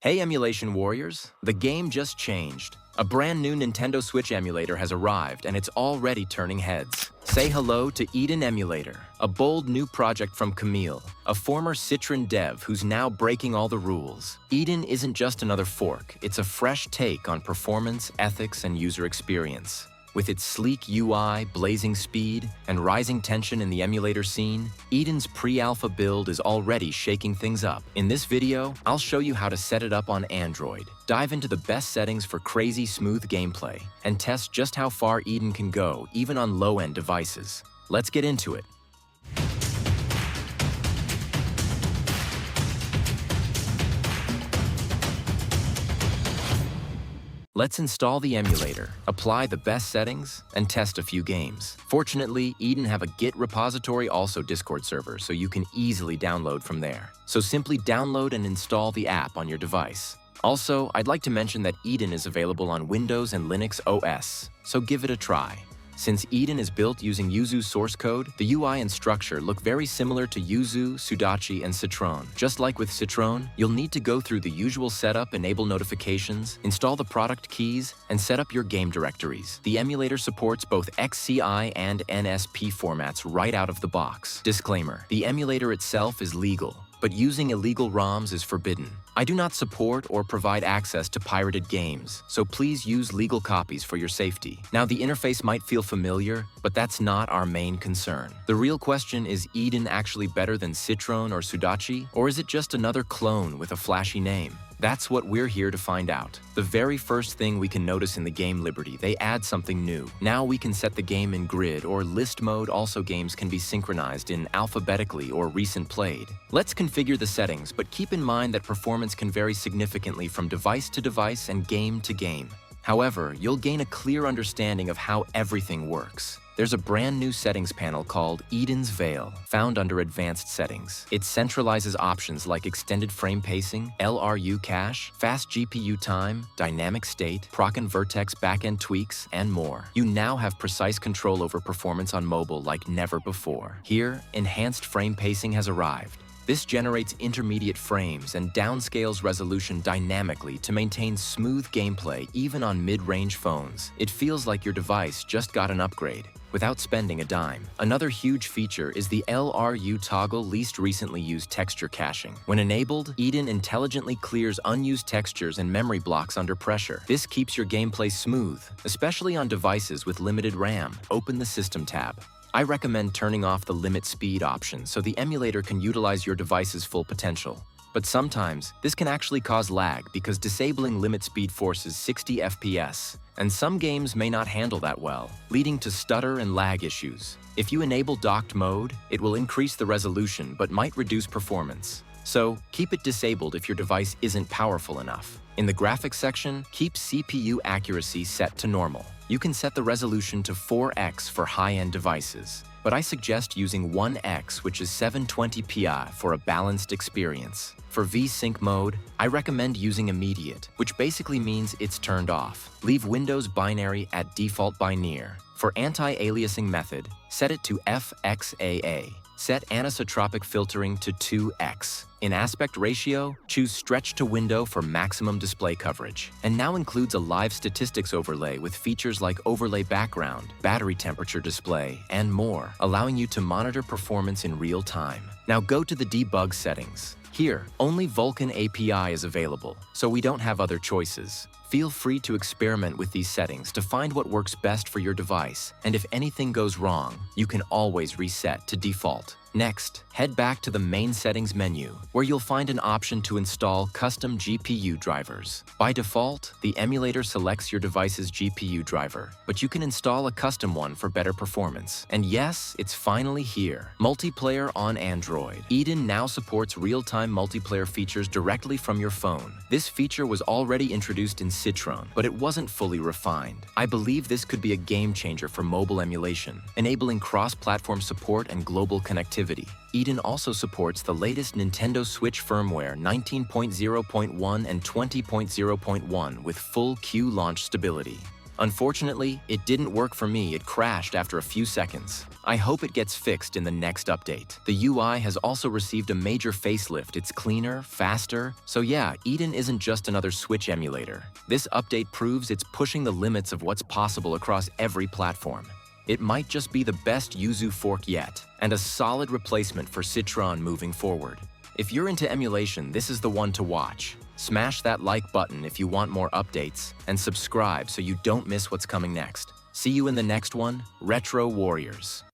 Hey emulation warriors, the game just changed. A brand new Nintendo Switch emulator has arrived and it's already turning heads. Say hello to Eden Emulator, a bold new project from Camille, a former Citron dev who's now breaking all the rules. Eden isn't just another fork, it's a fresh take on performance, ethics, and user experience. With its sleek UI, blazing speed, and rising tension in the emulator scene, Eden's pre-alpha build is already shaking things up. In this video, I'll show you how to set it up on Android, dive into the best settings for crazy smooth gameplay, and test just how far Eden can go even on low-end devices. Let's get into it. Let's install the emulator, apply the best settings, and test a few games. Fortunately, Eden have a Git repository, also Discord server, so you can easily download from there. So simply download and install the app on your device. Also, I'd like to mention that Eden is available on Windows and Linux OS, so give it a try. Since Eden is built using Yuzu source code, the UI and structure look very similar to Yuzu, Sudachi, and Citron. Just like with Citron, you'll need to go through the usual setup, enable notifications, install the product keys, and set up your game directories. The emulator supports both XCI and NSP formats right out of the box. Disclaimer: the emulator itself is legal, but using illegal ROMs is forbidden. I do not support or provide access to pirated games, so please use legal copies for your safety. Now, the interface might feel familiar, but that's not our main concern. The real question is Eden actually better than Citron or Sudachi, or is it just another clone with a flashy name? That's what we're here to find out. The very first thing we can notice in the game Liberty, they add something new. Now we can set the game in grid or list mode. Also, games can be synchronized in alphabetically or recent played. Let's configure the settings, but keep in mind that performance can vary significantly from device to device and game to game. However, you'll gain a clear understanding of how everything works. There's a brand new settings panel called Eden's Veil, found under Advanced Settings. It centralizes options like extended frame pacing, LRU cache, fast GPU time, dynamic state, proc and vertex backend tweaks, and more. You now have precise control over performance on mobile like never before. Here, enhanced frame pacing has arrived. This generates intermediate frames and downscales resolution dynamically to maintain smooth gameplay even on mid-range phones. It feels like your device just got an upgrade without spending a dime. Another huge feature is the LRU toggle least recently used texture caching. When enabled, Eden intelligently clears unused textures and memory blocks under pressure. This keeps your gameplay smooth, especially on devices with limited RAM. Open the System tab. I recommend turning off the limit speed option so the emulator can utilize your device's full potential. But sometimes, this can actually cause lag because disabling limit speed forces 60 FPS, and some games may not handle that well, leading to stutter and lag issues. If you enable docked mode, it will increase the resolution but might reduce performance. So, keep it disabled if your device isn't powerful enough. In the graphics section, keep CPU accuracy set to normal. You can set the resolution to 4x for high-end devices, but I suggest using 1x, which is 720p for a balanced experience. For V-Sync mode, I recommend using immediate, which basically means it's turned off. Leave Windows binary at default by near. For anti-aliasing method, set it to FXAA. Set anisotropic filtering to 2x. In aspect ratio, choose stretch to window for maximum display coverage. And now includes a live statistics overlay with features like overlay background, battery temperature display, and more, allowing you to monitor performance in real time. Now go to the debug settings. Here, only Vulkan API is available, so we don't have other choices. Feel free to experiment with these settings to find what works best for your device, and if anything goes wrong, you can always reset to default. Next, head back to the main settings menu, where you'll find an option to install custom GPU drivers. By default, the emulator selects your device's GPU driver, but you can install a custom one for better performance. And yes, it's finally here. Multiplayer on Android. Eden now supports real-time multiplayer features directly from your phone. This feature was already introduced in Citron, but it wasn't fully refined. I believe this could be a game changer for mobile emulation, enabling cross-platform support and global connectivity. Eden also supports the latest Nintendo Switch firmware 19.0.1 and 20.0.1 with full QLauncher stability. Unfortunately, it didn't work for me. It crashed after a few seconds. I hope it gets fixed in the next update. The UI has also received a major facelift. It's cleaner, faster. So yeah, Eden isn't just another Switch emulator. This update proves it's pushing the limits of what's possible across every platform. It might just be the best Yuzu fork yet, and a solid replacement for Citron moving forward. If you're into emulation, this is the one to watch. Smash that like button if you want more updates, and subscribe so you don't miss what's coming next. See you in the next one, Retro Warriors.